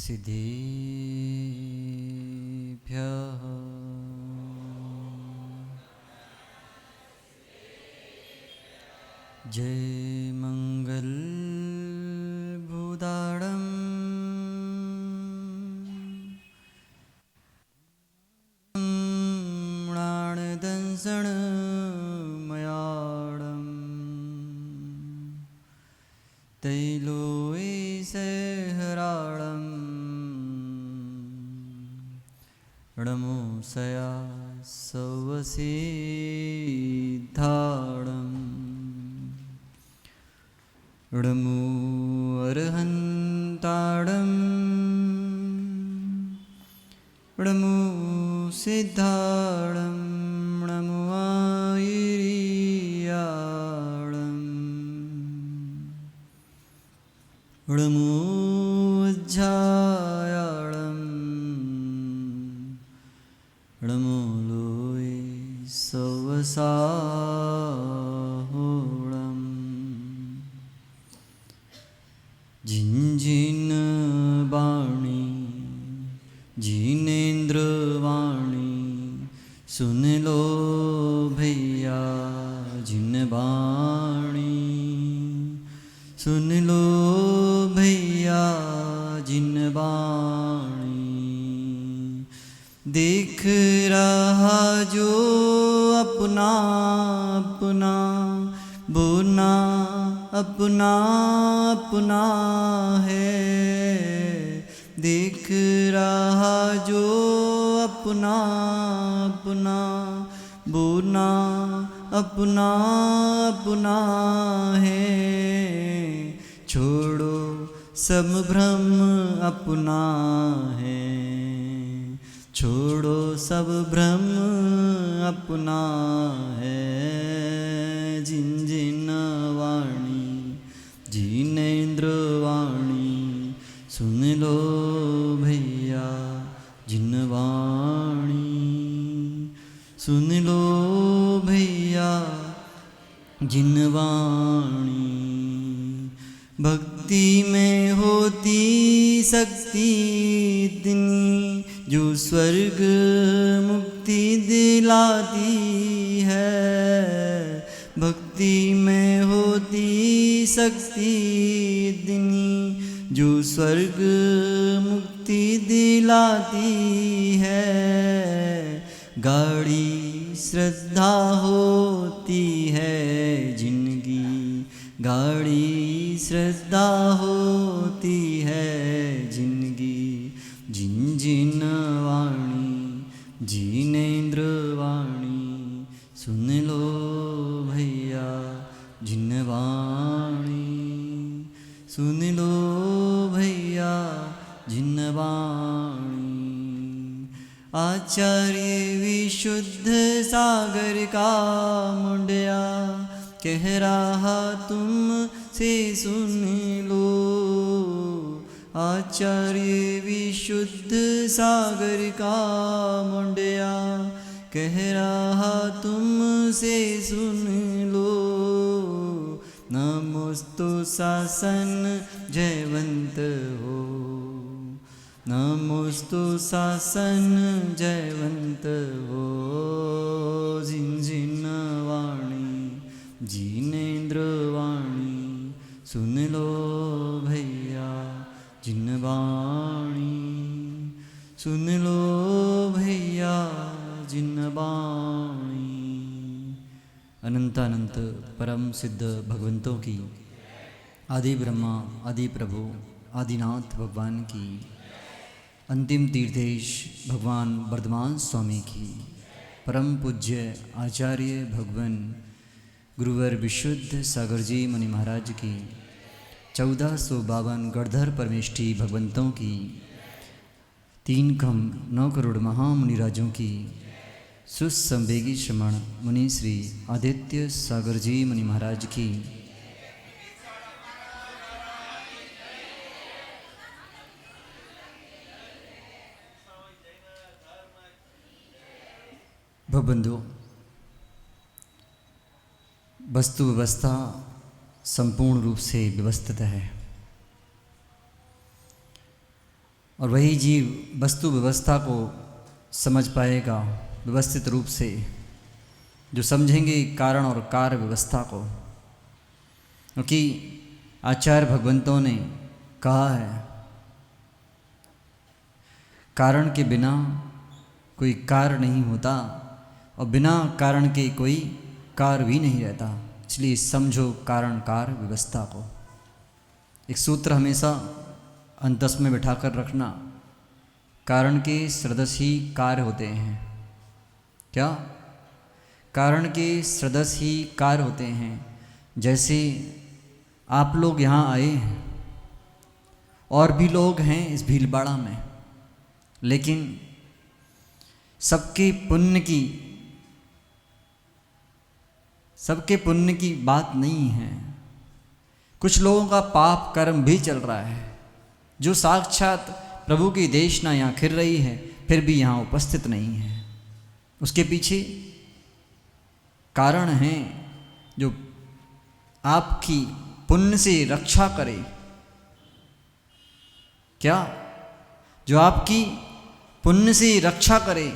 सिद्धिभ्यः जय मंगल भूदाड़म मृणानदंसण मयाड़म तैलोई सहराड़म णमोसया सवसिद्धाड़म णमो अर्हन्ताड़म णमो सिद्धाड़म णमो आयिरियाड़म णमो उज्जायाड़म णमो लोय सवसाहोड़म जिन वाणी जिनेन्द्र वाणी सुन लो भैया जिन वाणी सुन लो भैया जिन वाणी देख रहा जो अपना अपना बोना अपना अपना है देख रहा जो अपना अपना बोना अपना अपना है छोड़ो सब भ्रम अपना है छोड़ो सब भ्रम अपना है जिन जिन वाणी जिनेन्द्र वाणी सुन लो भैया जिन वाणी सुन लो भैया जिन वाणी भक्ति में होती शक्ति इतनी जो स्वर्ग मुक्ति दिलाती है भक्ति में होती शक्ति इतनी जो स्वर्ग मुक्ति दिलाती है गाढ़ी श्रद्धा होती है जिनकी गाढ़ी श्रद्धा होती है जिनकी जिन जिन वाणी जिनेन्द्र वाणी सुन लो भैया जिन वाणी सुन लो भैया जिन वाणी आचार्य विशुद्ध सागर का मुंडिया कह रहा तुम से सुन लो आचार्य विशुद्ध सागर का मुंडिया कह रहा तुम से सुन लो नमोस्तु शासन जयवंत हो नमोस्तु शासन जयवंत हो जिन जिन वाणी जिनेन्द्र वाणी सुन लो भैया जिन वाणी सुन लो भैया जिन वाणी अनंतानंत परम सिद्ध भगवंतों की आदि ब्रह्मा आदि प्रभु आदिनाथ भगवान की अंतिम तीर्थेश भगवान वर्धमान स्वामी की परम पूज्य आचार्य भगवान गुरुवर विशुद्ध सागर जी मुनि महाराज की 1452 गणधर परमेष्ठी भगवंतों की 3 खम 9 करोड़ महामुनिराजों की सुसंवेगी श्रमण मुनि श्री आदित्य सागर जी मुनि महाराज की भगबंधु वस्तु व्यवस्था संपूर्ण रूप से व्यवस्थित है। और वही जीव वस्तु व्यवस्था को समझ पाएगा व्यवस्थित रूप से, जो समझेंगे कारण और कार्य व्यवस्था को। क्योंकि आचार्य भगवंतों ने कहा है, कारण के बिना कोई कार्य नहीं होता और बिना कारण के कोई कार्य भी नहीं रहता। इसलिए समझो कारण कार्य व्यवस्था को। एक सूत्र हमेशा अंतस में बिठा कर रखना, कारण के सदस्य ही कार्य होते हैं। क्या? कारण के सदस्य ही कार्य होते हैं। जैसे आप लोग यहाँ आए हैं और भी लोग हैं इस भीलवाड़ा में, लेकिन सबके पुण्य की बात नहीं है। कुछ लोगों का पाप कर्म भी चल रहा है, जो साक्षात प्रभु की देशना यहाँ खिर रही है, फिर भी यहाँ उपस्थित नहीं है। उसके पीछे कारण हैं जो आपकी पुण्य से रक्षा करे। क्या? जो आपकी पुण्य से रक्षा करे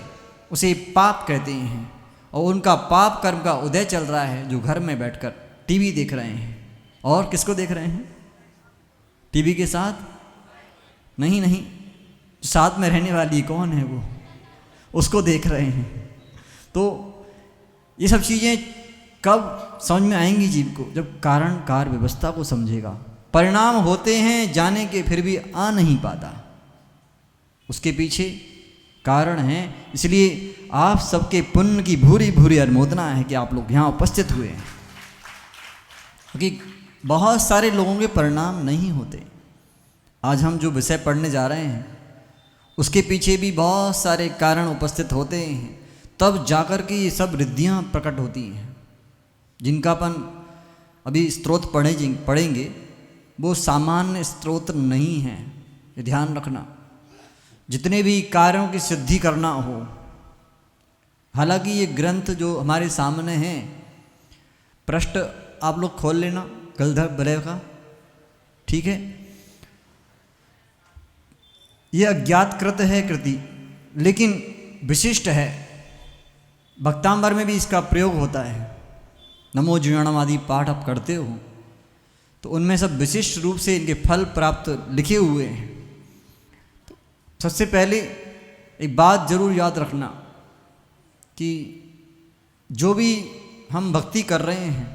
उसे पाप कहते हैं। और उनका पाप कर्म का उदय चल रहा है, जो घर में बैठकर टीवी देख रहे हैं। और किसको देख रहे हैं? टीवी के साथ नहीं, साथ में रहने वाली कौन है वो, उसको देख रहे हैं। तो ये सब चीज़ें कब समझ में आएंगी जीव को? जब कारण कार्य व्यवस्था को समझेगा। परिणाम होते हैं जाने के, फिर भी आ नहीं पाता। उसके पीछे कारण है। इसलिए आप सबके पुण्य की भूरी भूरी अनुमोदना है कि आप लोग यहाँ उपस्थित हुए हैं। क्योंकि बहुत सारे लोगों के परिणाम नहीं होते। आज हम जो विषय पढ़ने जा रहे हैं उसके पीछे भी बहुत सारे कारण उपस्थित होते हैं, तब जाकर के ये सब रिद्धियाँ प्रकट होती हैं, जिनका अपन अभी स्त्रोत पढ़ेंगे। वो सामान्य स्त्रोत नहीं है, ये ध्यान रखना। जितने भी कार्यों की सिद्धि करना हो, हालांकि ये ग्रंथ जो हमारे सामने हैं, पृष्ठ आप लोग खोल लेना गलधर बलय का, ठीक है। ये अज्ञातकृत है कृति, लेकिन विशिष्ट है। भक्तांबर में भी इसका प्रयोग होता है। नमो जीर्णम आदि पाठ आप करते हो तो उनमें सब विशिष्ट रूप से इनके फल प्राप्त लिखे हुए हैं। तो सबसे पहले एक बात जरूर याद रखना कि जो भी हम भक्ति कर रहे हैं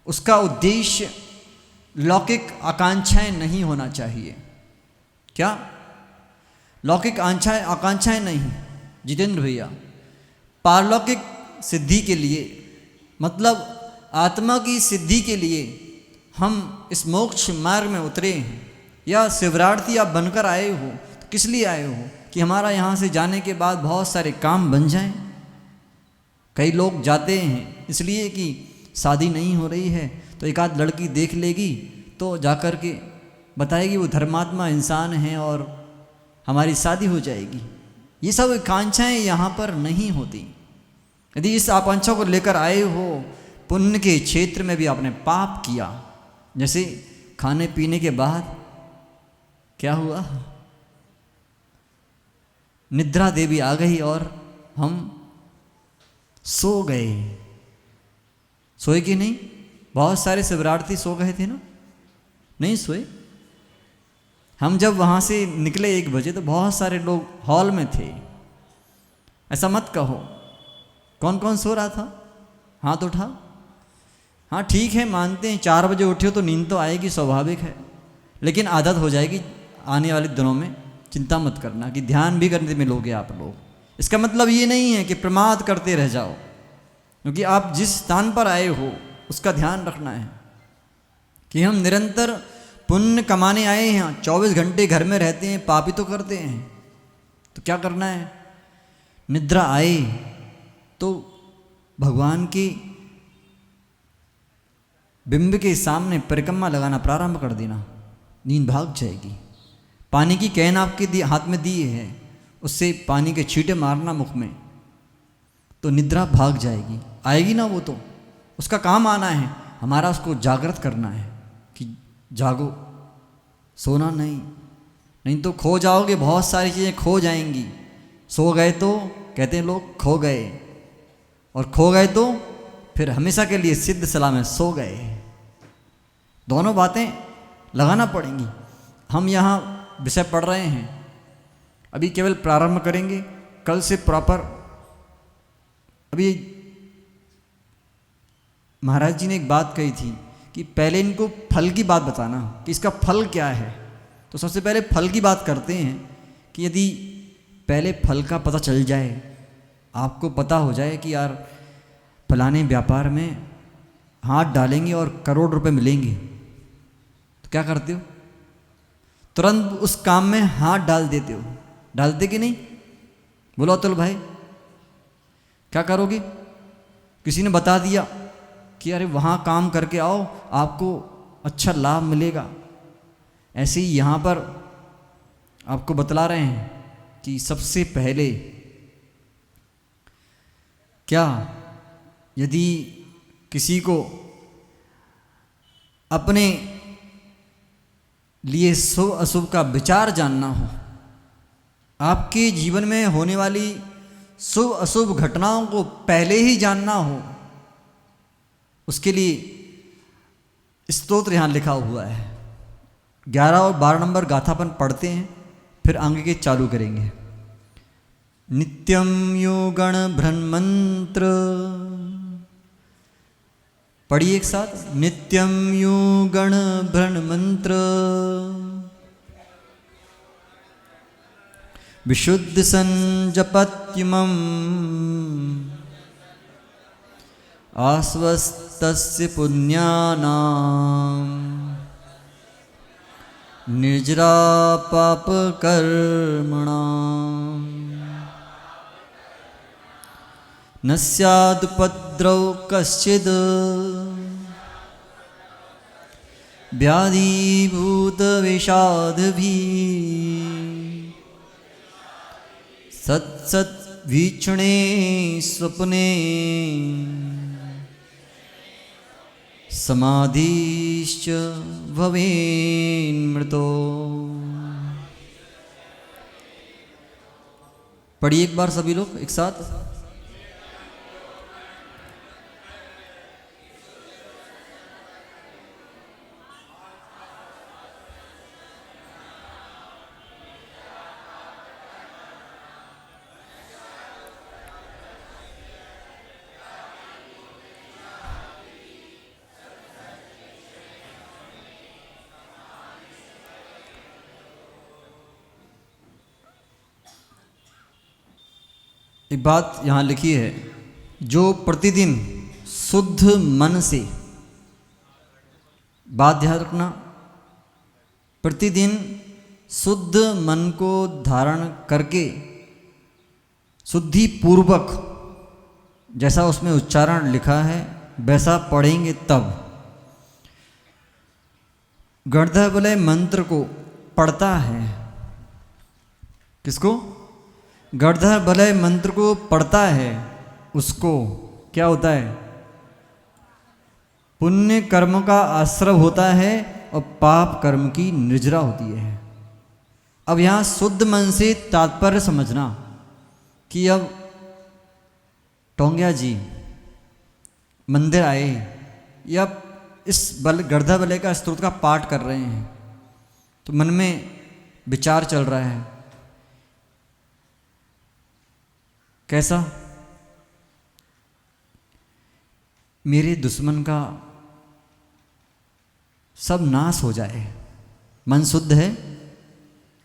उसका उद्देश्य लौकिक आकांक्षाएं नहीं होना चाहिए। क्या? लौकिक आकांक्षाएं नहीं, जितेंद्र भैया। पारलौकिक सिद्धि के लिए, मतलब आत्मा की सिद्धि के लिए हम इस मोक्ष मार्ग में उतरे हैं। या शिवरार्थी आप बनकर आए हो तो किस लिए आए हो? कि हमारा यहाँ से जाने के बाद बहुत सारे काम बन जाएं। कई लोग जाते हैं इसलिए कि शादी नहीं हो रही है, तो एक आध लड़की देख लेगी तो जाकर के बताएगी वो धर्मात्मा इंसान है और हमारी शादी हो जाएगी। ये सब आकांक्षाएं यहाँ पर नहीं होती। यदि इस आकांक्षा को लेकर आए हो, पुण्य के क्षेत्र में भी आपने पाप किया, जैसे खाने पीने के बाद क्या हुआ, निद्रा देवी आ गई और हम सो गए। सोए कि नहीं? बहुत सारे शिवरार्थी सो गए थे ना? नहीं सोए? हम जब वहाँ से निकले 1 बजे तो बहुत सारे लोग हॉल में थे। ऐसा मत कहो। कौन कौन सो रहा था? हाथ उठा। हाँ ठीक है, मानते हैं 4 बजे उठे हो तो नींद तो आएगी, स्वाभाविक है, लेकिन आदत हो जाएगी आने वाले दिनों में। चिंता मत करना कि ध्यान भी करने में लोगे आप लोग। इसका मतलब ये नहीं है कि प्रमाद करते रह जाओ, क्योंकि आप जिस स्थान पर आए हो उसका ध्यान रखना है कि हम निरंतर पुण्य कमाने आए हैं। 24 घंटे घर में रहते हैं, पाप ही तो करते हैं। तो क्या करना है? निद्रा आए तो भगवान की बिंब के सामने परिक्रमा लगाना प्रारंभ कर देना, नींद भाग जाएगी। पानी की कैन आपके हाथ में दी है, उससे पानी के छींटे मारना मुख में, तो निद्रा भाग जाएगी। आएगी ना वो, तो उसका काम आना है। हमारा उसको जागृत करना है कि जागो, सोना नहीं। नहीं तो खो जाओगे, बहुत सारी चीज़ें खो जाएंगी। सो गए तो कहते हैं लोग खो गए, और खो गए तो फिर हमेशा के लिए सिद्ध सलामत सो गए। दोनों बातें लगाना पड़ेंगी। हम यहाँ विषय पढ़ रहे हैं, अभी केवल प्रारंभ करेंगे, कल से प्रॉपर। अभी महाराज जी ने एक बात कही थी कि पहले इनको फल की बात बताना कि इसका फल क्या है। तो सबसे पहले फल की बात करते हैं कि यदि पहले फल का पता चल जाए, आपको पता हो जाए कि यार फलाने व्यापार में हाथ डालेंगे और करोड़ रुपए मिलेंगे, तो क्या करते हो? तुरंत उस काम में हाथ डाल देते हो। डालते कि नहीं? बोलो अतुल भाई, क्या करोगे? किसी ने बता दिया कि अरे वहाँ काम करके आओ, आपको अच्छा लाभ मिलेगा। ऐसे ही यहाँ पर आपको बतला रहे हैं कि सबसे पहले क्या, यदि किसी को अपने लिए शुभ अशुभ का विचार जानना हो, आपके जीवन में होने वाली शुभ अशुभ घटनाओं को पहले ही जानना हो, उसके लिए स्तोत्र यहाँ लिखा हुआ है। 11 और 12 नंबर गाथापन पढ़ते हैं, फिर आगे के चालू करेंगे। नित्यम यो गण ब्रह्मंत्र, पढ़िए एक साथ। नित्यम यो गण ब्रह्मंत्र विशुद्ध संजपत्युमं आस्वस्तस्य पुण्यानां निर्जरा पाप कर्मणां न स्यादुपद्रव कश्चिद् व्याधिभूत विषादभिः सत्सत् वीक्षणे स्वप्ने समाधिश्च भवेन्मृतो। पढ़िए एक बार सभी लोग एक साथ। एक बात यहाँ लिखी है, जो प्रतिदिन शुद्ध मन से, बात ध्यान रखना, प्रतिदिन शुद्ध मन को धारण करके शुद्धि पूर्वक, जैसा उसमें उच्चारण लिखा है वैसा पढ़ेंगे, तब गणधर बलय मंत्र को पढ़ता है। किसको? गणधर बलय मंत्र को पढ़ता है, उसको क्या होता है? पुण्य कर्म का आश्रय होता है और पाप कर्म की निर्जरा होती है। अब यहाँ शुद्ध मन से तात्पर्य समझना कि अब टोंगिया जी मंदिर आए या इस गणधर बलय का स्तोत्र का पाठ कर रहे हैं, तो मन में विचार चल रहा है, कैसा? मेरे दुश्मन का सब नाश हो जाए। मन शुद्ध है?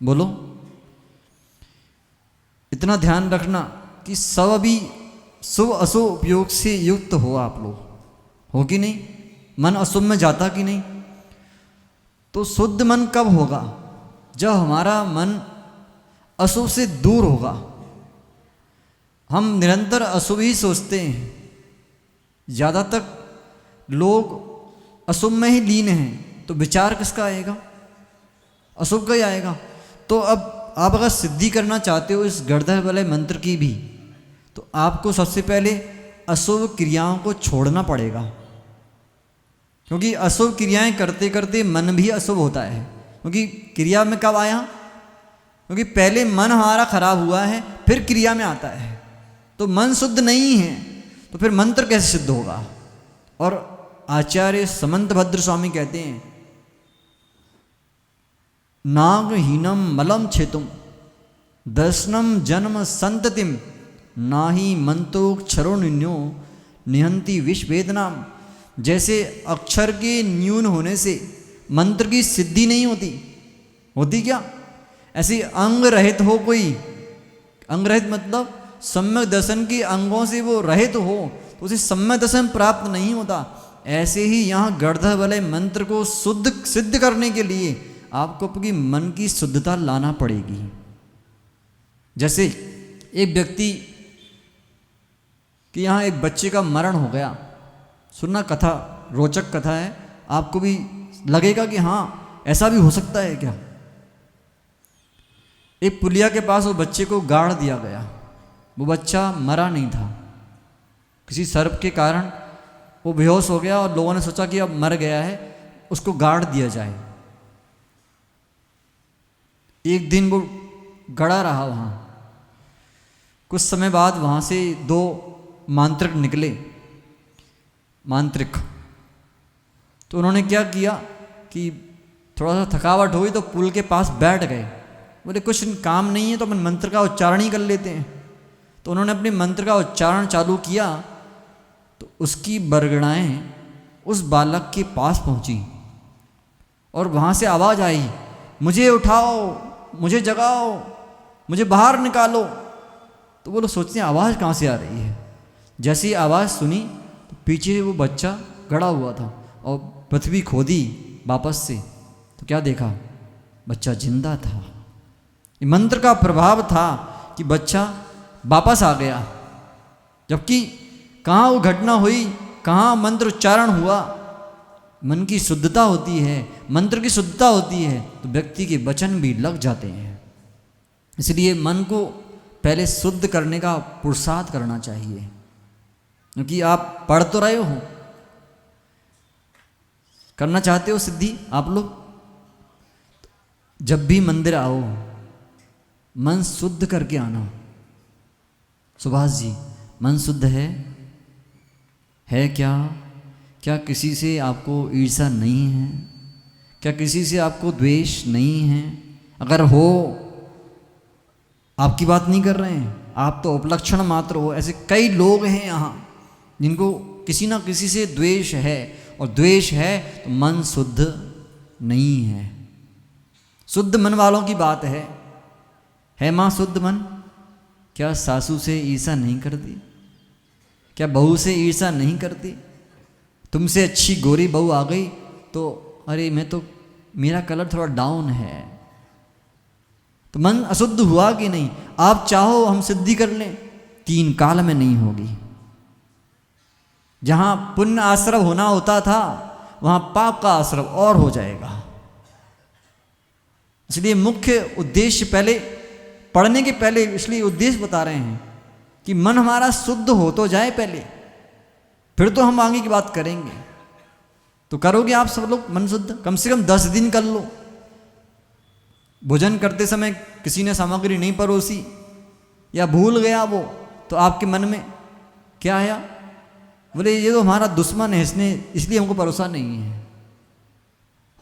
बोलो। इतना ध्यान रखना कि सब अभी शुभ अशुभ उपयोग से युक्त हो आप लोग, हो कि नहीं? मन अशुभ में जाता कि नहीं? तो शुद्ध मन कब होगा? जब हमारा मन अशुभ से दूर होगा। हम निरंतर अशुभ ही सोचते हैं, ज़्यादा तक लोग अशुभ में ही लीन हैं, तो विचार किसका आएगा? अशुभ का ही आएगा। तो अब आप अगर सिद्धि करना चाहते हो इस गणधर बलय मंत्र की भी, तो आपको सबसे पहले अशुभ क्रियाओं को छोड़ना पड़ेगा, क्योंकि अशुभ क्रियाएं करते करते मन भी अशुभ होता है। क्योंकि क्रिया में कब आया? क्योंकि पहले मन हमारा खराब हुआ है, फिर क्रिया में आता है। तो मन शुद्ध नहीं है तो फिर मंत्र कैसे सिद्ध होगा। और आचार्य समंत भद्र स्वामी कहते हैं, नागहीनम मलम छेतुम दर्शनम जन्म संततिम नाही मंत्रोक्षरो निन्यो निहंती विष वेदनाम। जैसे अक्षर के न्यून होने से मंत्र की सिद्धि नहीं होती क्या? ऐसे अंग रहित हो कोई, अंग रहित मतलब सम्यक दर्शन के अंगों से वो रहित हो तो उसे सम्यक दर्शन प्राप्त नहीं होता। ऐसे ही यहाँ गणधर वाले मंत्र को सिद्ध करने के लिए आपको अपनी मन की शुद्धता लाना पड़ेगी। जैसे एक व्यक्ति कि यहाँ एक बच्चे का मरण हो गया, सुनना कथा, रोचक कथा है, आपको भी लगेगा कि हाँ ऐसा भी हो सकता है क्या। एक पुलिया के पास वो बच्चे को गाड़ दिया गया। वो बच्चा मरा नहीं था, किसी सर्प के कारण वो बेहोश हो गया और लोगों ने सोचा कि अब मर गया है, उसको गाड़ दिया जाए। एक दिन वो गड़ा रहा वहाँ। कुछ समय बाद वहाँ से 2 मांत्रिक निकले, मांत्रिक। तो उन्होंने क्या किया कि थोड़ा सा थकावट हुई तो पुल के पास बैठ गए। बोले कुछ काम नहीं है तो अपन मंत्र का उच्चारण ही कर लेते हैं। तो उन्होंने अपने मंत्र का उच्चारण चालू किया तो उसकी बरगड़ाएँ उस बालक के पास पहुँची और वहाँ से आवाज़ आई, मुझे उठाओ, मुझे जगाओ, मुझे बाहर निकालो। तो वो लोग सोचते हैं आवाज़ कहाँ से आ रही है। जैसे ही आवाज़ सुनी तो पीछे वो बच्चा गड़ा हुआ था और पृथ्वी खोदी वापस से तो क्या देखा, बच्चा जिंदा था। ये मंत्र का प्रभाव था कि बच्चा वापस आ गया। जबकि कहाँ वो घटना हुई, कहाँ मंत्र उच्चारण हुआ। मन की शुद्धता होती है, मंत्र की शुद्धता होती है तो व्यक्ति के वचन भी लग जाते हैं। इसलिए मन को पहले शुद्ध करने का पुरुषार्थ करना चाहिए। क्योंकि आप पढ़ तो रहे हो, करना चाहते हो सिद्धि आप लोग, जब भी मंदिर आओ मन शुद्ध करके आना। सुभाष जी, मन शुद्ध है क्या? क्या किसी से आपको ईर्ष्या नहीं है? क्या किसी से आपको द्वेष नहीं है? अगर हो, आपकी बात नहीं कर रहे हैं, आप तो उपलक्षण मात्र हो। ऐसे कई लोग हैं यहाँ जिनको किसी ना किसी से द्वेष है, और द्वेष है तो मन शुद्ध नहीं है। शुद्ध मन वालों की बात है माँ शुद्ध मन? क्या सासू से ईर्ष्या नहीं करती? क्या बहू से ईर्ष्या नहीं करती? तुमसे अच्छी गोरी बहू आ गई तो अरे मेरा कलर थोड़ा डाउन है, तो मन अशुद्ध हुआ कि नहीं? आप चाहो हम सिद्धि कर लें, 3 काल में नहीं होगी। जहां पुण्य आश्रव होना होता था वहां पाप का आश्रव और हो जाएगा। इसलिए मुख्य उद्देश्य पहले पढ़ने के पहले इसलिए उद्देश्य बता रहे हैं कि मन हमारा शुद्ध हो तो जाए पहले, फिर तो हम आगे की बात करेंगे। तो करोगे आप सब लोग मन शुद्ध? कम से कम 10 दिन कर लो। भोजन करते समय किसी ने सामग्री नहीं परोसी या भूल गया वो, तो आपके मन में क्या आया? बोले ये तो हमारा दुश्मन है, इसने इसलिए हमको परोसा नहीं है।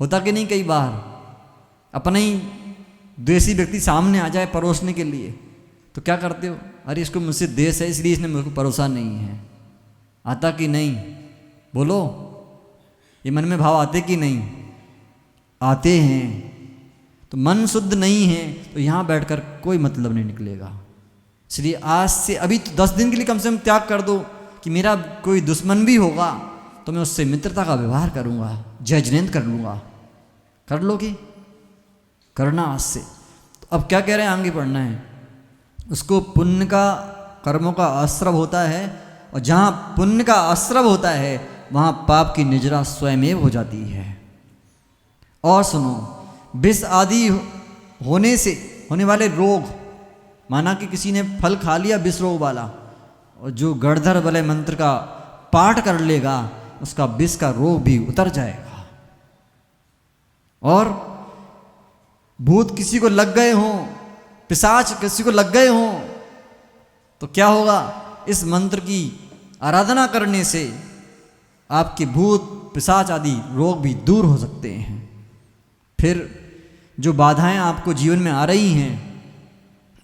होता कि नहीं कई बार अपना ही द्वेषी व्यक्ति सामने आ जाए परोसने के लिए, तो क्या करते हो? अरे इसको मुझसे द्वेष है इसलिए इसने मुझको परोसा नहीं है। आता कि नहीं? बोलो, ये मन में भाव आते कि नहीं? आते हैं। तो मन शुद्ध नहीं है तो यहाँ बैठकर कोई मतलब नहीं निकलेगा। इसलिए आज से अभी तो 10 दिन के लिए कम से कम त्याग कर दो कि मेरा कोई दुश्मन भी होगा तो मैं उससे मित्रता का व्यवहार करूँगा, जय जिनेंद्र कर लूँगा। कर लोगे? करना आज से। तो अब क्या कह रहे हैं, आगे पढ़ना है। उसको पुण्य का, कर्मों का आश्रव होता है, और जहाँ पुण्य का आश्रव होता है वहाँ पाप की निजरा स्वयमेव हो जाती है। और सुनो, विष आदि होने से होने वाले रोग, माना कि किसी ने फल खा लिया विष रोग वाला, और जो गणधर वाले मंत्र का पाठ कर लेगा उसका विष का रोग भी उतर जाएगा। और भूत किसी को लग गए हों पिशाच किसी को लग गए हों तो क्या होगा, इस मंत्र की आराधना करने से आपके भूत पिशाच आदि रोग भी दूर हो सकते हैं। फिर जो बाधाएं आपको जीवन में आ रही हैं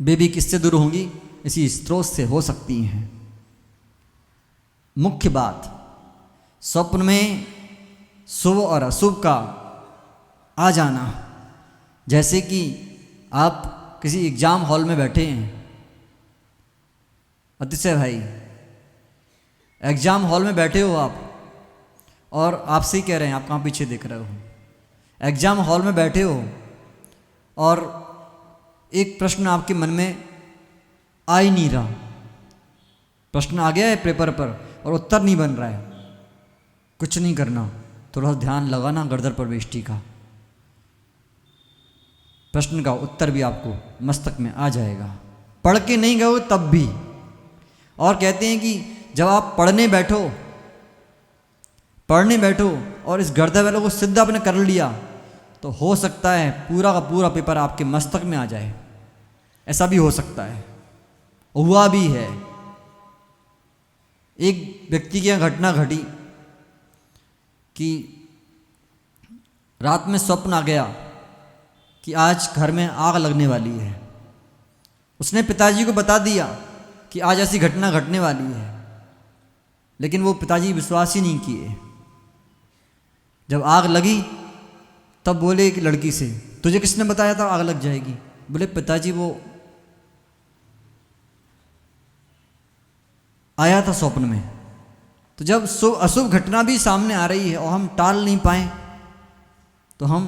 वे भी किससे दूर होंगी, इसी स्रोत से हो सकती हैं। मुख्य बात, स्वप्न में शुभ और अशुभ का आ जाना। जैसे कि आप किसी एग्जाम हॉल में बैठे हैं, अतिशय भाई एग्जाम हॉल में बैठे हो आप, और आपसे ही कह रहे हैं, आप कहाँ पीछे देख रहे हो, एग्जाम हॉल में बैठे हो और एक प्रश्न आपके मन में आ ही नहीं रहा, प्रश्न आ गया है पेपर पर और उत्तर नहीं बन रहा है। कुछ नहीं करना, थोड़ा सा ध्यान लगाना गर्दन प्रविष्टि का, प्रश्न का उत्तर भी आपको मस्तक में आ जाएगा। पढ़ के नहीं गए तब भी। और कहते हैं कि जब आप पढ़ने बैठो और इस गर्दन वाले को सिद्ध आपने कर लिया तो हो सकता है पूरा का पूरा पेपर आपके मस्तक में आ जाए। ऐसा भी हो सकता है, हुआ भी है। एक व्यक्ति की यहाँ घटना घटी कि रात में स्वप्न आ गया कि आज घर में आग लगने वाली है। उसने पिताजी को बता दिया कि आज ऐसी घटना घटने वाली है, लेकिन वो पिताजी विश्वास ही नहीं किए। जब आग लगी तब बोले कि लड़की से, तुझे किसने बताया था आग लग जाएगी? बोले पिताजी वो आया था स्वप्न में। तो जब अशुभ घटना भी सामने आ रही है और हम टाल नहीं पाए तो हम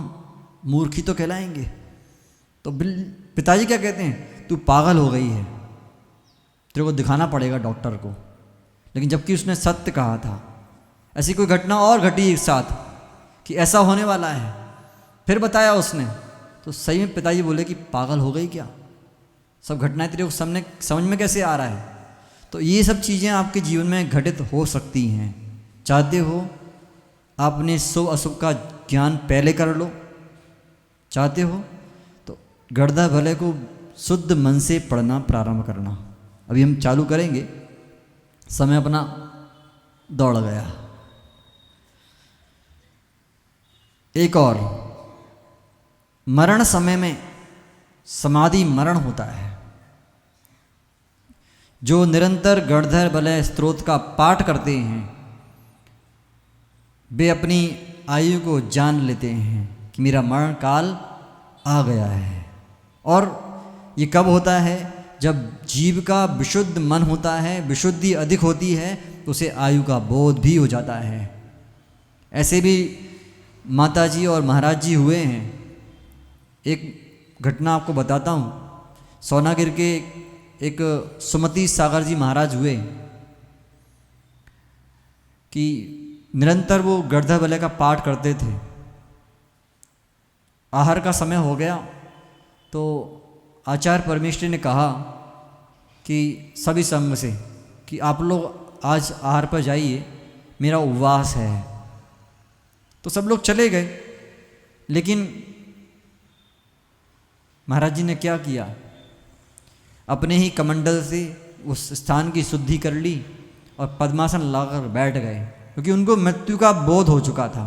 मूर्खी तो कहलाएंगे। तो पिताजी क्या कहते हैं, तू पागल हो गई है, तेरे को दिखाना पड़ेगा डॉक्टर को। लेकिन जबकि उसने सत्य कहा था। ऐसी कोई घटना और घटी एक साथ कि ऐसा होने वाला है, फिर बताया उसने तो सही में पिताजी बोले कि पागल हो गई क्या, सब घटनाएं तेरे को सामने समझ में कैसे आ रहा है। तो ये सब चीज़ें आपके जीवन में घटित हो सकती हैं। चाहते हो आपने शुभ अशुभ का ज्ञान पहले कर लो, चाहते हो तो गर्दा भले को शुद्ध मन से पढ़ना प्रारंभ करना। अभी हम चालू करेंगे, समय अपना दौड़ गया। एक और, मरण समय में समाधि मरण होता है। जो निरंतर गणधर बलय स्तोत्र का पाठ करते हैं वे अपनी आयु को जान लेते हैं कि मेरा मरण काल आ गया है। और ये कब होता है, जब जीव का विशुद्ध मन होता है, विशुद्धि अधिक होती है तो उसे आयु का बोध भी हो जाता है। ऐसे भी माताजी और महाराज जी हुए हैं। एक घटना आपको बताता हूँ। सोनागिर के एक सुमति सागर जी महाराज हुए कि निरंतर वो गर्दा बलय का पाठ करते थे। आहार का समय हो गया तो आचार्य परमेश्वरी ने कहा कि सभी संघ से कि आप लोग आज आहार पर जाइए, मेरा उपवास है। तो सब लोग चले गए, लेकिन महाराज जी ने क्या किया, अपने ही कमंडल से उस स्थान की शुद्धि कर ली और पद्मासन लाकर बैठ गए, क्योंकि उनको मृत्यु का बोध हो चुका था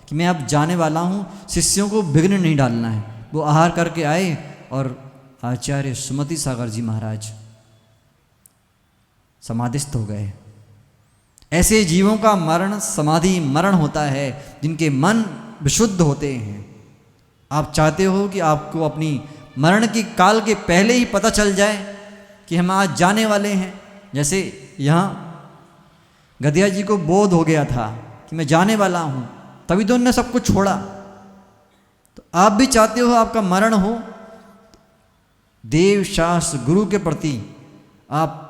कि मैं अब जाने वाला हूँ, शिष्यों को विघ्न नहीं डालना है। वो आहार करके आए और आचार्य सुमति सागर जी महाराज समाधिस्थ हो गए। ऐसे जीवों का मरण समाधि मरण होता है जिनके मन विशुद्ध होते हैं। आप चाहते हो कि आपको अपनी मरण की काल के पहले ही पता चल जाए कि हम आज जाने वाले हैं। जैसे यहाँ गधिया जी को बोध हो गया था कि मैं जाने वाला हूँ, तभी तो उन्होंने सब कुछ छोड़ा। तो आप भी चाहते हो आपका मरण हो, देव शास्त्र गुरु के प्रति आप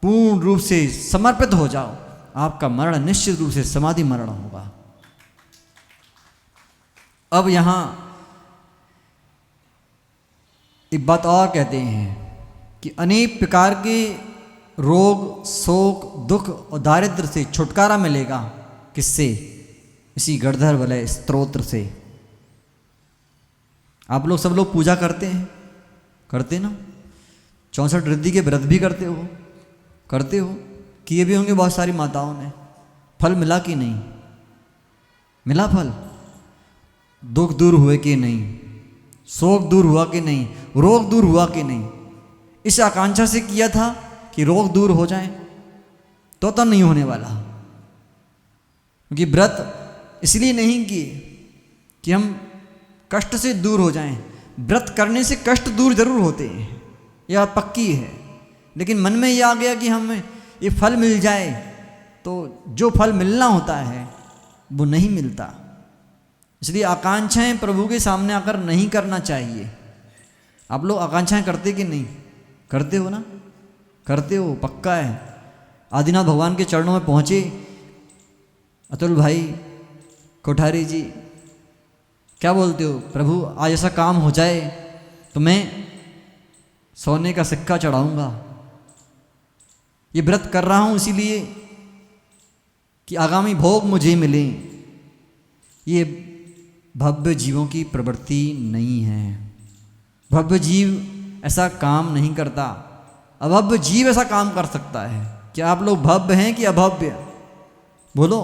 पूर्ण रूप से समर्पित हो जाओ, आपका मरण निश्चित रूप से समाधि मरण होगा। अब यहाँ एक बात और कहते हैं कि अनेक प्रकार के रोग, शोक, दुख और दारिद्र से छुटकारा मिलेगा। किससे? इसी गणधर बलय स्तोत्र से। आप लोग सब लोग पूजा करते हैं, करते ना? 64 रिद्धि के व्रत भी करते हो, किए भी होंगे बहुत सारी माताओं ने। फल मिला कि नहीं? मिला फल? दुख दूर हुए कि नहीं? शोक दूर हुआ कि नहीं? रोग दूर हुआ कि नहीं? इस आकांक्षा से किया था कि रोग दूर हो जाए, तो नहीं होने वाला। क्योंकि व्रत इसलिए नहीं किए कि हम कष्ट से दूर हो जाएं। व्रत करने से कष्ट दूर जरूर होते हैं, यह पक्की है। लेकिन मन में यह आ गया कि हमें ये फल मिल जाए, तो जो फल मिलना होता है वो नहीं मिलता। इसलिए आकांक्षाएं प्रभु के सामने आकर नहीं करना चाहिए। आप लोग आकांक्षाएं करते कि नहीं? करते हो ना? करते हो, पक्का है। आदिनाथ भगवान के चरणों में पहुँचे अतुल भाई कोठारी जी, क्या बोलते हो? प्रभु आज ऐसा काम हो जाए तो मैं सोने का सिक्का चढ़ाऊंगा। ये व्रत कर रहा हूँ इसीलिए कि आगामी भोग मुझे मिले। ये भव्य जीवों की प्रवृत्ति नहीं है। भव्य जीव ऐसा काम नहीं करता। अभव्य जीव ऐसा काम कर सकता है। क्या आप लोग भव्य हैं कि अभव्य? बोलो,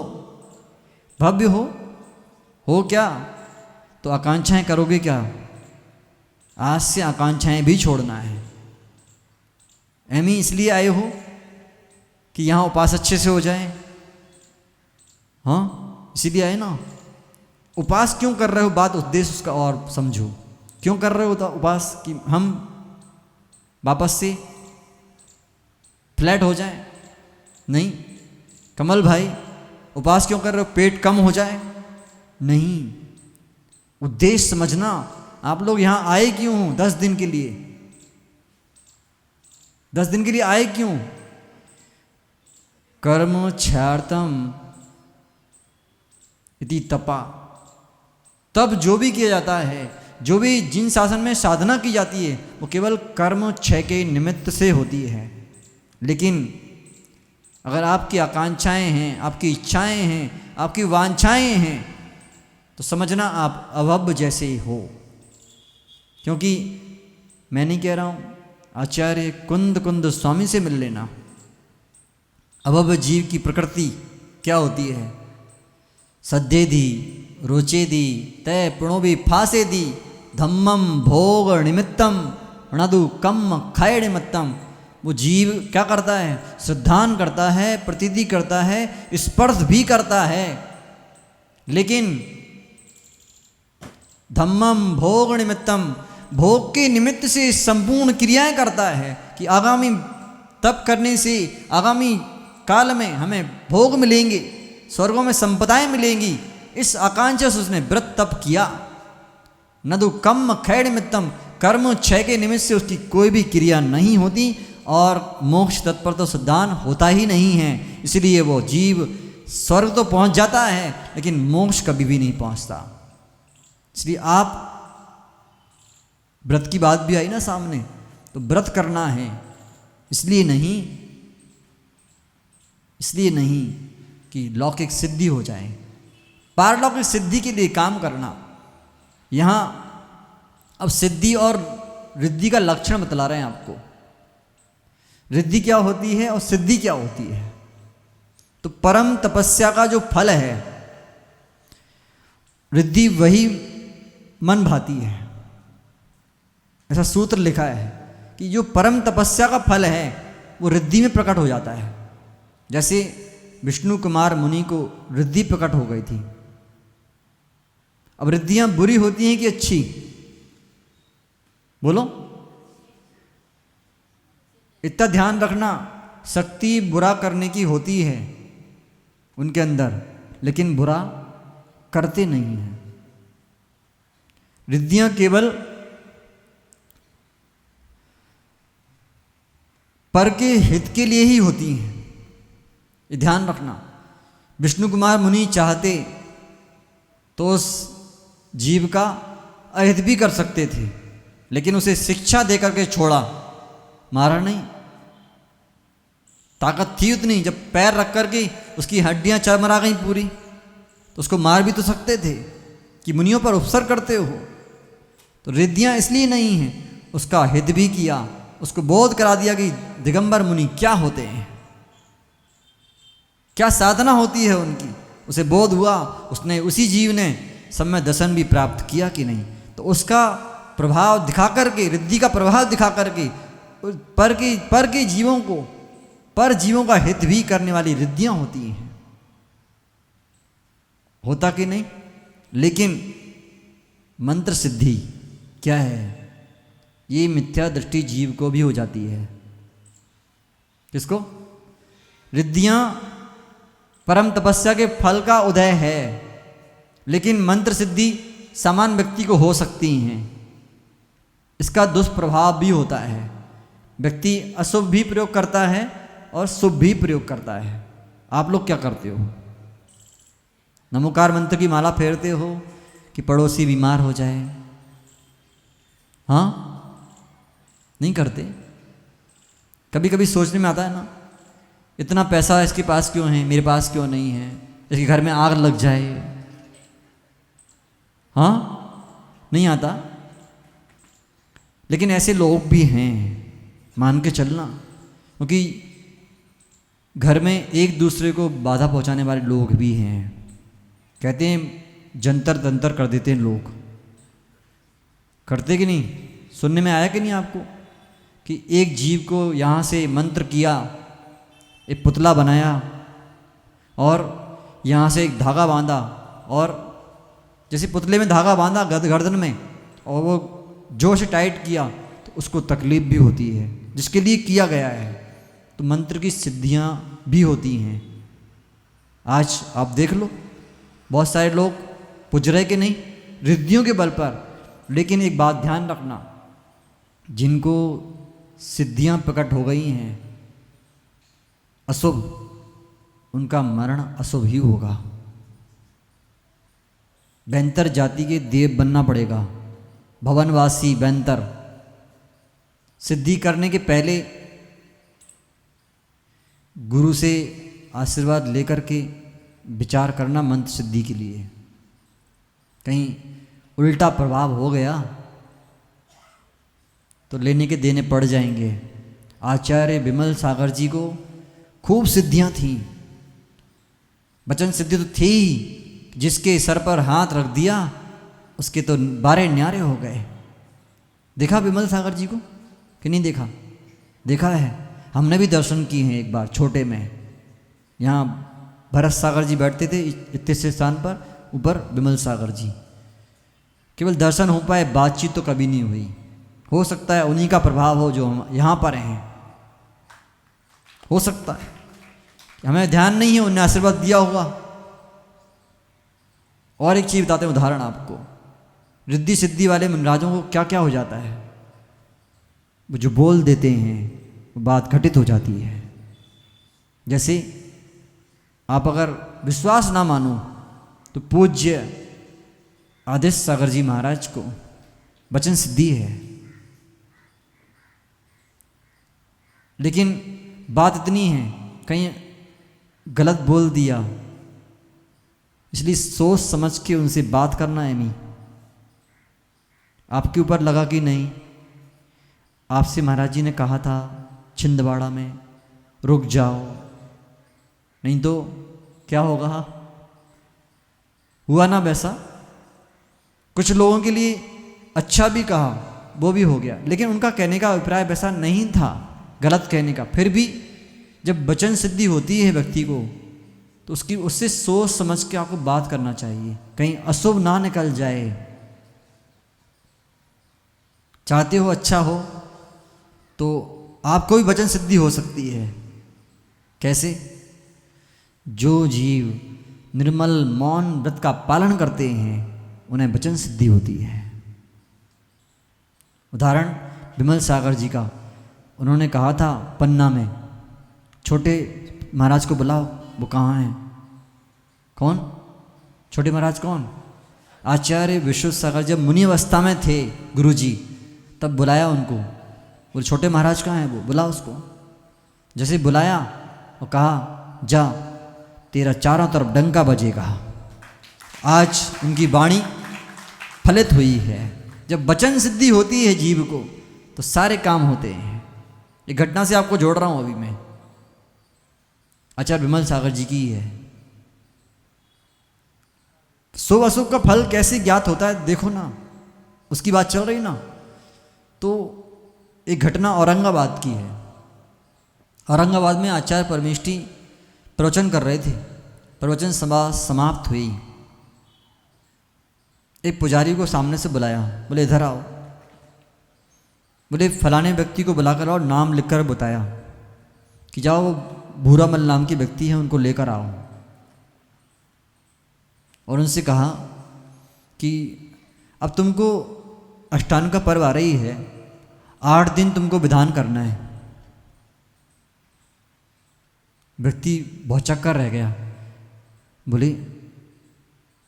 भव्य हो क्या? तो आकांक्षाएं करोगे क्या? आज से आकांक्षाएं भी छोड़ना है। एमी इसलिए आए हो कि यहाँ उपास अच्छे से हो जाए? हाँ, इसीलिए आए ना। उपास क्यों कर रहे हो? बात उद्देश्य उसका और समझो। क्यों कर रहे हो तो उपास? कि हम वापस से फ्लैट हो जाए? नहीं। कमल भाई, उपास क्यों कर रहे हो? पेट कम हो जाए? नहीं। उद्देश्य समझना। आप लोग यहाँ आए क्यों? 10 दिन के लिए। 10 दिन के लिए आए क्यों? कर्म क्षयार्थम इति तपा। तब जो भी किया जाता है, जो भी जिन शासन में साधना की जाती है, वो केवल कर्म क्षय के निमित्त से होती है। लेकिन अगर आपकी आकांक्षाएं हैं, आपकी इच्छाएं हैं, आपकी वांछाएं हैं, तो समझना आप अभव्य जैसे ही हो। क्योंकि मैं नहीं कह रहा हूँ, आचार्य कुंद स्वामी से मिल लेना। अभव्य जीव की प्रकृति क्या होती है? सद्येधि रोचेदि तय प्रणोभि फासेदि धम्मम भोग निमित्तम णदु कम क्षय निमित्तम। वो जीव क्या करता है? श्रद्धान करता है, प्रतीति करता है, स्पर्श भी करता है, लेकिन धम्मम भोग निमित्तम, भोग के निमित्त से संपूर्ण क्रियाएं करता है कि आगामी तप करने से आगामी काल में हमें भोग मिलेंगे, स्वर्गों में संपदाएं मिलेंगी। इस आकांक्षा से उसने व्रत तप किया। नदु कम क्षय निमित्तम, कर्म क्षय के निमित्त से उसकी कोई भी क्रिया नहीं होती और मोक्ष तत्पर तो सिद्धांत होता ही नहीं है। इसलिए वो जीव स्वर्ग तो पहुंच जाता है, लेकिन मोक्ष कभी भी नहीं पहुंचता। इसलिए आप व्रत की बात भी आई ना सामने, तो व्रत करना है। इसलिए नहीं कि लौकिक सिद्धि हो जाए, पारलौकिक सिद्धि के लिए काम करना। यहाँ अब सिद्धि और रिद्धि का लक्षण बतला रहे हैं आपको। रिद्धि क्या होती है और सिद्धि क्या होती है? तो परम तपस्या का जो फल है, रिद्धि वही मन भाती है। ऐसा सूत्र लिखा है कि जो परम तपस्या का फल है वो रिद्धि में प्रकट हो जाता है। जैसे विष्णु कुमार मुनि को रिद्धि प्रकट हो गई थी। अब रिद्धियां बुरी होती हैं कि अच्छी? बोलो, इतना ध्यान रखना। शक्ति बुरा करने की होती है उनके अंदर, लेकिन बुरा करते नहीं हैं। रिद्धियां केवल पर के हित के लिए ही होती हैं, ये ध्यान रखना। विष्णु कुमार मुनि चाहते तो उस जीव का अहित भी कर सकते थे, लेकिन उसे शिक्षा दे करके छोड़ा, मारा नहीं। ताकत थी उतनी, जब पैर रख करके उसकी हड्डियां चरमरा गई पूरी, तो उसको मार भी तो सकते थे कि मुनियों पर उपसर करते हो। तो रिद्धियां इसलिए नहीं हैं, उसका हित भी किया, उसको बोध करा दिया कि दिगंबर मुनि क्या होते हैं, क्या साधना होती है उनकी। उसे बोध हुआ, उसने उसी जीव ने सम्य दर्शन भी प्राप्त किया कि नहीं। तो उसका प्रभाव दिखा करके, रिद्धि का प्रभाव दिखा करके पर के जीवों को, पर जीवों का हित भी करने वाली रिद्धियां होती हैं। होता कि नहीं? लेकिन मंत्र सिद्धि क्या है? ये मिथ्या दृष्टि जीव को भी हो जाती है। किसको? रिद्धियां परम तपस्या के फल का उदय है, लेकिन मंत्र सिद्धि सामान्य व्यक्ति को हो सकती हैं। इसका दुष्प्रभाव भी होता है। व्यक्ति अशुभ भी प्रयोग करता है और शुभ भी प्रयोग करता है। आप लोग क्या करते हो? नमोकार मंत्र की माला फेरते हो कि पड़ोसी बीमार हो जाए? हाँ, नहीं करते। कभी कभी सोचने में आता है ना, इतना पैसा इसके पास क्यों है, मेरे पास क्यों नहीं है, इसके घर में आग लग जाए। हाँ, नहीं आता। लेकिन ऐसे लोग भी हैं, मान के चलना, क्योंकि घर में एक दूसरे को बाधा पहुंचाने वाले लोग भी हैं। कहते हैं जंतर तंतर कर देते हैं लोग, करते कि नहीं? सुनने में आया कि नहीं आपको कि एक जीव को यहाँ से मंत्र किया, एक पुतला बनाया और यहाँ से एक धागा बांधा, और जैसे पुतले में धागा बांधा गर्दन में और वो जोर से टाइट किया तो उसको तकलीफ भी होती है जिसके लिए किया गया है। तो मंत्र की सिद्धियाँ भी होती हैं। आज आप देख लो, बहुत सारे लोग पूज रहे कि नहीं रिद्धियों के बल पर। लेकिन एक बात ध्यान रखना, जिनको सिद्धियां प्रकट हो गई हैं अशुभ, उनका मरण अशुभ ही होगा। बैंतर जाति के देव बनना पड़ेगा, भवनवासी बैंतर। सिद्धि करने के पहले गुरु से आशीर्वाद लेकर के विचार करना मंत्र सिद्धि के लिए। कहीं उल्टा प्रभाव हो गया तो लेने के देने पड़ जाएंगे। आचार्य विमल सागर जी को खूब सिद्धियां थीं, वचन सिद्धि तो थी ही, जिसके सर पर हाथ रख दिया उसके तो 12 न्यारे हो गए। देखा विमल सागर जी को कि नहीं देखा? देखा है, हमने भी दर्शन किए हैं एक बार छोटे में। यहाँ भरत सागर जी बैठते थे इतने से स्थान पर, ऊपर विमल सागर जी। केवल दर्शन हो पाए, बातचीत तो कभी नहीं हुई। हो सकता है उन्हीं का प्रभाव हो जो हम यहाँ पर हैं, हो सकता है, हमें ध्यान नहीं है, उन्हें आशीर्वाद दिया होगा। और एक चीज़ बताते हैं, उदाहरण आपको। रिद्धि सिद्धि वाले मनराजों को क्या क्या हो जाता है, वो जो बोल देते हैं वो बात घटित हो जाती है। जैसे आप अगर विश्वास ना मानो तो पूज्य आदित्य सागर जी महाराज को वचन सिद्धि है, लेकिन बात इतनी है कहीं गलत बोल दिया, इसलिए सोच समझ के उनसे बात करना है। नहीं, आपके ऊपर लगा कि नहीं, आपसे महाराज जी ने कहा था छिंदवाड़ा में रुक जाओ, नहीं तो क्या होगा। हुआ ना वैसा। कुछ लोगों के लिए अच्छा भी कहा, वो भी हो गया, लेकिन उनका कहने का अभिप्राय वैसा नहीं था, गलत कहने का। फिर भी जब वचन सिद्धि होती है व्यक्ति को, तो उससे सोच समझ के आपको बात करना चाहिए, कहीं अशुभ ना निकल जाए। चाहते हो अच्छा हो तो आपको भी वचन सिद्धि हो सकती है। कैसे? जो जीव निर्मल मौन व्रत का पालन करते हैं उन्हें वचन सिद्धि होती है। उदाहरण विमल सागर जी का, उन्होंने कहा था पन्ना में, छोटे महाराज को बुलाओ। वो कहाँ हैं? कौन? छोटे महाराज कौन? आचार्य विश्व सागर जब मुनि अवस्था में थे गुरुजी, तब बुलाया उनको। बोले छोटे महाराज कहाँ हैं? वो बुला उसको। जैसे बुलाया और कहा जा, तेरा चारों तरफ डंका बजेगा। आज उनकी वाणी फलित हुई है। जब वचन सिद्धि होती है जीव को, तो सारे काम होते हैं। एक घटना से आपको जोड़ रहा हूं अभी मैं, आचार्य विमल सागर जी की है। शुभ अशुभ का फल कैसे ज्ञात होता है देखो ना, उसकी बात चल रही ना। तो एक घटना औरंगाबाद की है। औरंगाबाद में आचार्य परमेष्ठी प्रवचन कर रहे थे। प्रवचन सभा समाप्त हुई। एक पुजारी को सामने से बुलाया, बोले इधर आओ। बोले फलाने व्यक्ति को बुलाकर आओ, नाम लिखकर बताया कि जाओ भूरामल नाम के व्यक्ति हैं, उनको लेकर आओ। और उनसे कहा कि अब तुमको अष्टांग का पर्व आ रही है, 8 दिन तुमको विधान करना है। व्यक्ति भौचक्कर रह गया। बोले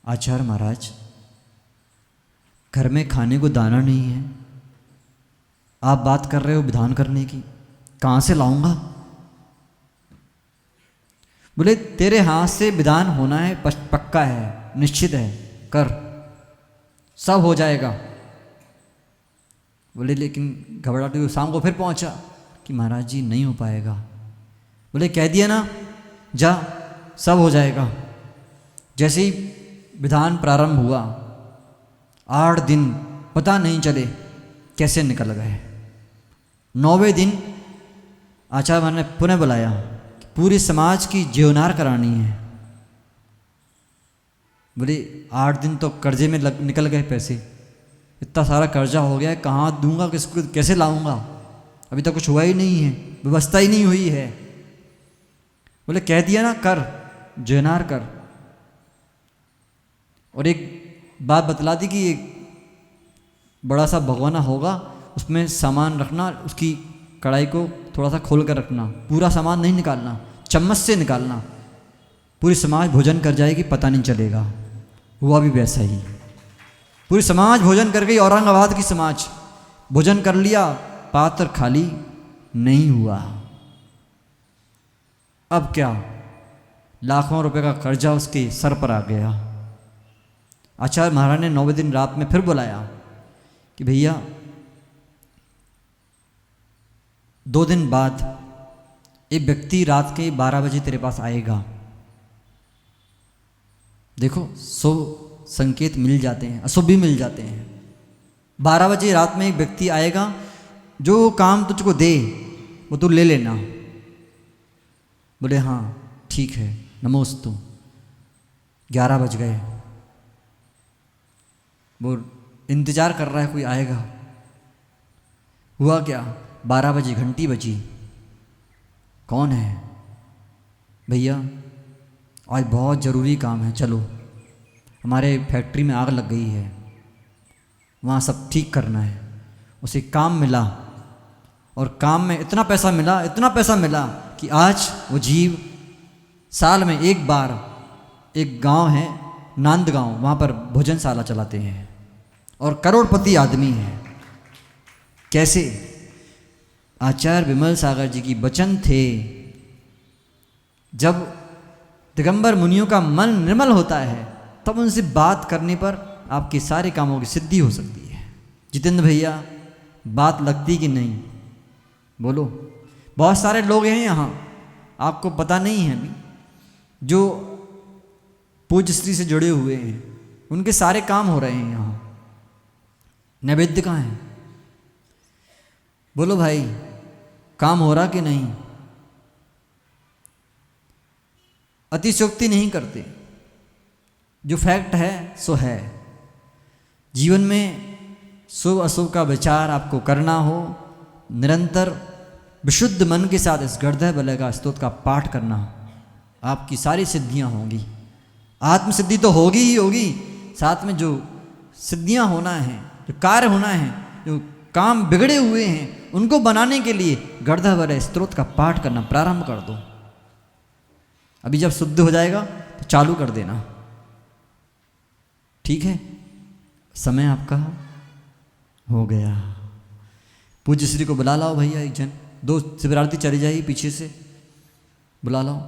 आचार्य महाराज, घर में खाने को दाना नहीं है, आप बात कर रहे हो विधान करने की, कहाँ से लाऊंगा? बोले तेरे हाथ से विधान होना है, पक्का है, निश्चित है, कर, सब हो जाएगा। बोले लेकिन घबराहट हुई। शाम को फिर पहुंचा कि महाराज जी नहीं हो पाएगा। बोले कह दिया ना, जा, सब हो जाएगा। जैसे ही विधान प्रारंभ हुआ, 8 दिन पता नहीं चले कैसे निकल गए। 9वें दिन आचार्य ने पुनः बुलाया, पूरे समाज की ज्योनार करानी है। बोले 8 दिन तो कर्जे में निकल गए पैसे, इतना सारा कर्जा हो गया है, कहाँ दूंगा, किसको कैसे लाऊंगा, अभी तक कुछ हुआ ही नहीं है, व्यवस्था ही नहीं हुई है। बोले कह दिया ना, कर, ज्योनार कर। और एक बात बतला दी कि एक बड़ा सा भगोना होगा, उसमें सामान रखना, उसकी कढ़ाई को थोड़ा सा खोल कर रखना, पूरा सामान नहीं निकालना, चम्मच से निकालना, पूरी समाज भोजन कर जाएगी, पता नहीं चलेगा। हुआ भी वैसा ही, पूरी समाज भोजन कर गई। औरंगाबाद की समाज भोजन कर लिया, पात्र खाली नहीं हुआ। अब क्या, लाखों रुपए का कर्जा उसके सर पर आ गया। आचार्य महाराज ने 9वें दिन रात में फिर बुलाया कि भैया 2 दिन बाद एक व्यक्ति रात के 12 बजे तेरे पास आएगा। देखो, शुभ संकेत मिल जाते हैं, अशुभ भी मिल जाते हैं। 12 बजे रात में एक व्यक्ति आएगा, जो काम तुझको दे वो तू ले लेना। बोले हाँ ठीक है, नमोस्तु। 11 बज गए, वो इंतजार कर रहा है कोई आएगा। हुआ क्या, 12 बजे घंटी बजी। कौन है? भैया आज बहुत ज़रूरी काम है, चलो, हमारे फैक्ट्री में आग लग गई है, वहाँ सब ठीक करना है। उसे काम मिला, और काम में इतना पैसा मिला, इतना पैसा मिला कि आज वो जीव साल में एक बार एक गांव है नांद गांव, वहाँ पर भोजनशाला चलाते हैं, और करोड़पति आदमी है। कैसे? आचार्य विमल सागर जी की वचन थे, जब दिगंबर मुनियों का मन निर्मल होता है तब उनसे बात करने पर आपके सारे कामों की सिद्धि हो सकती है। जितेंद्र भैया, बात लगती कि नहीं? बोलो। बहुत सारे लोग हैं यहाँ, आपको पता नहीं है अभी, जो पूज्य श्री से जुड़े हुए हैं, उनके सारे काम हो रहे हैं यहाँ। नैवेद्य कहाँ है? बोलो भाई, काम हो रहा कि नहीं? अतिशयोक्ति नहीं करते, जो फैक्ट है सो है। जीवन में शुभ अशुभ का विचार आपको करना हो, निरंतर विशुद्ध मन के साथ इस गर्दह बलय का स्तोत्र का पाठ करना, आपकी सारी सिद्धियां होंगी। आत्म सिद्धि तो होगी ही होगी, साथ में जो सिद्धियां होना है, जो कार्य होना है, जो काम बिगड़े हुए हैं, उनको बनाने के लिए गर्दह बलय स्तोत्र का पाठ करना प्रारंभ कर दो। अभी जब शुद्ध हो जाएगा तो चालू कर देना, ठीक है? समय आपका हो गया। पूज्य श्री को बुला लाओ भैया, एक जन, 2 शिवरार्थी चली जाइए पीछे से, बुला लाओ।